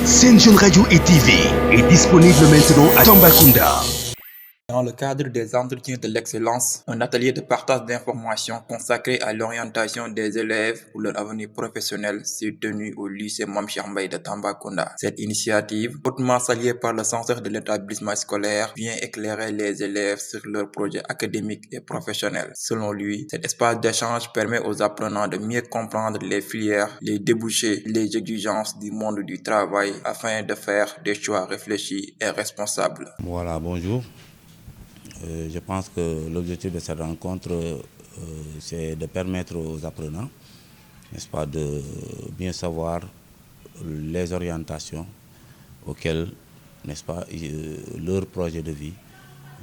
Sen Jeune Radio et TV est disponible maintenant à Tambacounda. Dans le cadre des entretiens de l'excellence, un atelier de partage d'informations consacré à l'orientation des élèves pour leur avenir professionnel s'est tenu au lycée Mame Cheikh Mbaye de Tambacounda. Cette initiative, hautement saluée par le censeur de l'établissement scolaire, vient éclairer les élèves sur leurs projets académiques et professionnels. Selon lui, cet espace d'échange permet aux apprenants de mieux comprendre les filières, les débouchés, les exigences du monde du travail afin de faire des choix réfléchis et responsables. Voilà, bonjour. Je pense que l'objectif de cette rencontre, c'est de permettre aux apprenants, n'est-ce pas, de bien savoir les orientations auxquelles, n'est-ce pas, leur projet de vie,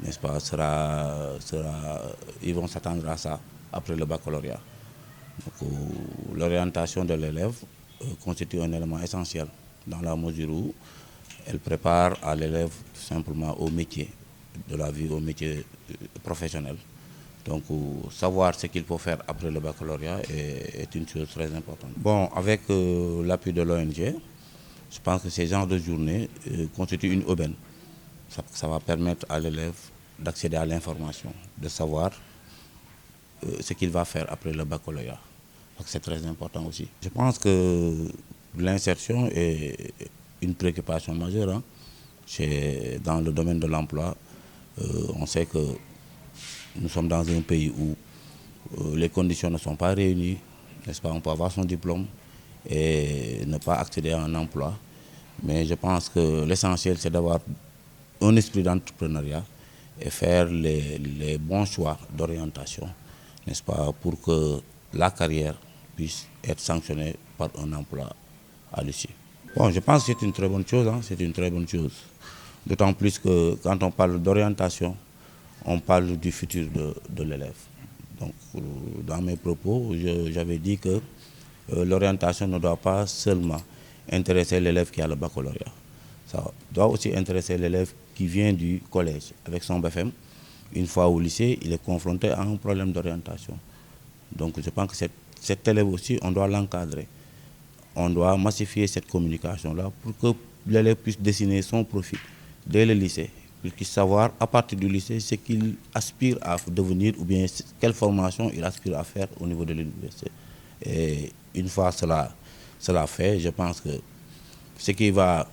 n'est-ce pas, ils vont s'attendre à ça après le baccalauréat. Donc, l'orientation de l'élève constitue un élément essentiel dans la mesure où elle prépare à l'élève tout simplement au métier de la vie, au métier professionnel. Donc, savoir ce qu'il faut faire après le baccalauréat est une chose très importante. Bon, avec l'appui de l'ONG, je pense que ces genres de journées constituent une aubaine. Ça va permettre à l'élève d'accéder à l'information, de savoir ce qu'il va faire après le baccalauréat. Donc, c'est très important aussi. Je pense que l'insertion est une préoccupation majeure dans le domaine de l'emploi. On sait que nous sommes dans un pays où les conditions ne sont pas réunies, n'est-ce pas? On peut avoir son diplôme et ne pas accéder à un emploi. Mais je pense que l'essentiel, c'est d'avoir un esprit d'entrepreneuriat et faire les bons choix d'orientation, n'est-ce pas? Pour que la carrière puisse être sanctionnée par un emploi à l'issue. Bon, je pense que c'est une très bonne chose, c'est une très bonne chose. D'autant plus que quand on parle d'orientation, on parle du futur de l'élève. Donc, dans mes propos, j'avais dit que l'orientation ne doit pas seulement intéresser l'élève qui a le baccalauréat. Ça doit aussi intéresser l'élève qui vient du collège avec son BFM. Une fois au lycée, il est confronté à un problème d'orientation. Donc, je pense que cet élève aussi, on doit l'encadrer. On doit massifier cette communication-là pour que l'élève puisse dessiner son profil dès le lycée, pour qu'il savoir à partir du lycée ce qu'il aspire à devenir ou bien quelle formation il aspire à faire au niveau de l'université. Et une fois cela fait, je pense que ce qui va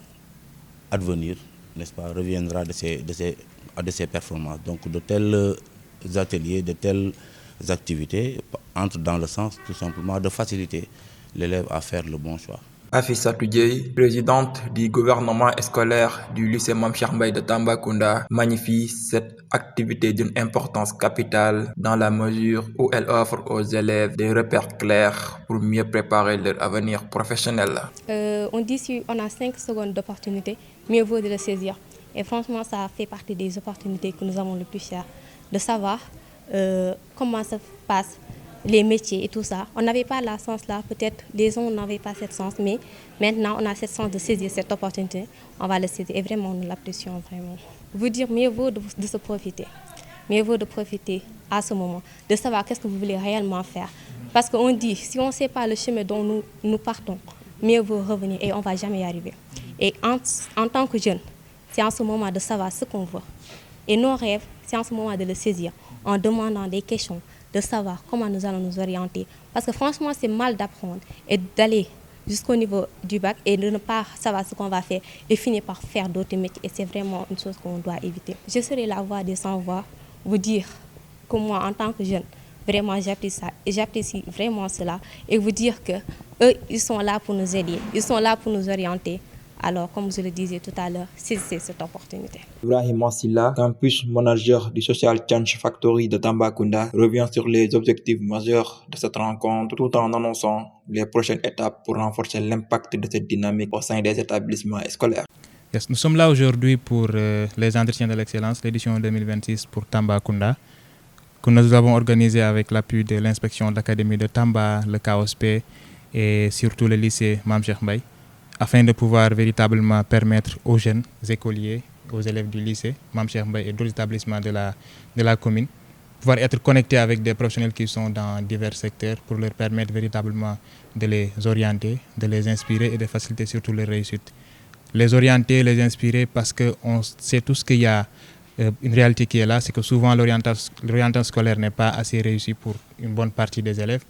advenir, n'est-ce pas, reviendra de ses performances. Donc de tels ateliers, de telles activités entrent dans le sens tout simplement de faciliter l'élève à faire le bon choix. Afissatou Dieye, présidente du gouvernement scolaire du lycée Mame Cheikh Mbaye de Tambacounda, magnifie cette activité d'une importance capitale dans la mesure où elle offre aux élèves des repères clairs pour mieux préparer leur avenir professionnel. On dit si on a 5 secondes d'opportunité, mieux vaut de le saisir. Et franchement, ça fait partie des opportunités que nous avons le plus cher, de savoir comment se passe les métiers et tout ça. On n'avait pas la chance là, peut-être les gens n'avaient pas cette chance, mais maintenant on a cette chance de saisir cette opportunité. On va le saisir et vraiment nous l'apprécions vraiment. Vous dire mieux vaut de se profiter. Mieux vaut de profiter à ce moment, de savoir qu'est-ce que vous voulez réellement faire. Parce qu'on dit, si on ne sait pas le chemin dont nous partons, mieux vaut revenir et on ne va jamais y arriver. Et en tant que jeune, c'est en ce moment de savoir ce qu'on veut. Et nos rêves, c'est en ce moment de le saisir en demandant des questions, de savoir comment nous allons nous orienter. Parce que franchement, c'est mal d'apprendre et d'aller jusqu'au niveau du bac et de ne pas savoir ce qu'on va faire et finir par faire d'autres métiers. Et c'est vraiment une chose qu'on doit éviter. Je serai la voix des sans-voix, vous dire que moi, en tant que jeune, vraiment j'apprécie vraiment cela et vous dire qu'eux, ils sont là pour nous aider, ils sont là pour nous orienter. Alors, comme je le disais tout à l'heure, c'est cette opportunité. Ibrahim Silla, campus manager du Social Change Factory de Tambacounda, revient sur les objectifs majeurs de cette rencontre tout en annonçant les prochaines étapes pour renforcer l'impact de cette dynamique au sein des établissements scolaires. Yes, nous sommes là aujourd'hui pour les entretiens de l'excellence, l'édition 2026 pour Tambacounda, que nous avons organisé avec l'appui de l'inspection d'académie de Tamba, le KOSP et surtout le lycée Mame Cheikh Mbaye, afin de pouvoir véritablement permettre aux jeunes écoliers, aux élèves du lycée Mame Cheikh Mbaye et d'autres établissements de la commune, pouvoir être connectés avec des professionnels qui sont dans divers secteurs pour leur permettre véritablement de les orienter, de les inspirer et de faciliter surtout leur réussite. les orienter, les inspirer, parce qu'on sait tous qu'il y a une réalité qui est là, c'est que souvent l'orientation scolaire n'est pas assez réussie pour une bonne partie des élèves,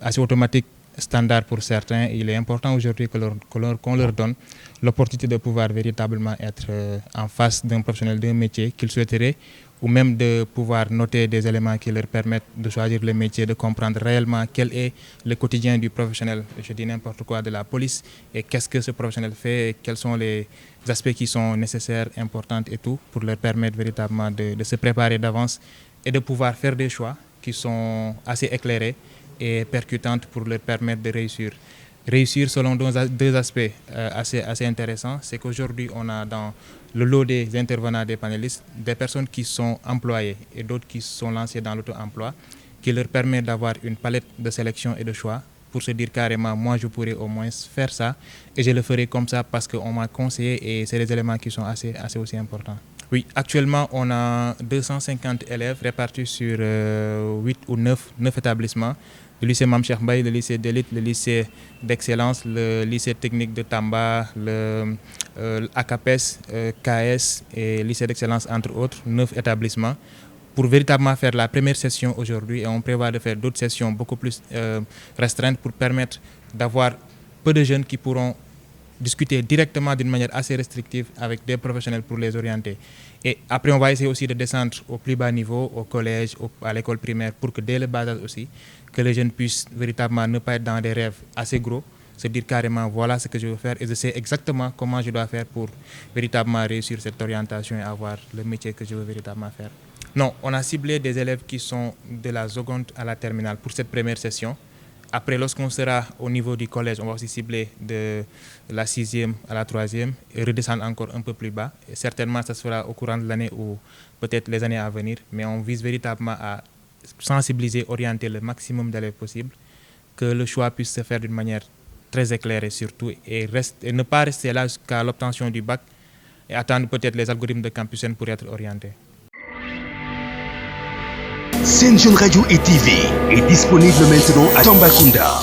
assez automatique, standard pour certains. Il est important aujourd'hui qu'on leur donne l'opportunité de pouvoir véritablement être en face d'un professionnel d'un métier qu'ils souhaiteraient, ou même de pouvoir noter des éléments qui leur permettent de choisir le métier, de comprendre réellement quel est le quotidien du professionnel, je dis n'importe quoi, de la police, et qu'est-ce que ce professionnel fait, et quels sont les aspects qui sont nécessaires, importants et tout, pour leur permettre véritablement de se préparer d'avance et de pouvoir faire des choix qui sont assez éclairés et percutantes pour leur permettre de réussir. Réussir selon deux aspects assez intéressants, c'est qu'aujourd'hui on a dans le lot des intervenants, des panélistes, des personnes qui sont employées et d'autres qui sont lancées dans l'auto-emploi, qui leur permet d'avoir une palette de sélection et de choix pour se dire carrément, moi je pourrais au moins faire ça et je le ferai comme ça parce qu'on m'a conseillé, et c'est des éléments qui sont assez aussi importants. Oui, actuellement on a 250 élèves répartis sur 8 ou 9 établissements. Le lycée Mame Cheikh Mbaye, le lycée d'élite, le lycée d'excellence, le lycée technique de Tamba, le ACAPES, KS et le lycée d'excellence, entre autres, 9 établissements, pour véritablement faire la première session aujourd'hui, et on prévoit de faire d'autres sessions beaucoup plus restreintes pour permettre d'avoir peu de jeunes qui pourront discuter directement d'une manière assez restrictive avec des professionnels pour les orienter. Et après, on va essayer aussi de descendre au plus bas niveau, au collège, à l'école primaire, pour que dès le bas âge aussi, que les jeunes puissent véritablement ne pas être dans des rêves assez gros, se dire carrément voilà ce que je veux faire et je sais exactement comment je dois faire pour véritablement réussir cette orientation et avoir le métier que je veux véritablement faire. Non, on a ciblé des élèves qui sont de la seconde à la terminale pour cette première session. Après, lorsqu'on sera au niveau du collège, on va aussi cibler de la 6e à la 3e et redescendre encore un peu plus bas. Et certainement, ça se fera au courant de l'année ou peut-être les années à venir. Mais on vise véritablement à sensibiliser, orienter le maximum d'élèves possible, que le choix puisse se faire d'une manière très éclairée surtout, et ne pas rester là jusqu'à l'obtention du bac et attendre peut-être les algorithmes de Campus N pour être orientés. Sen Jeune Radio et TV est disponible maintenant à Tambacounda.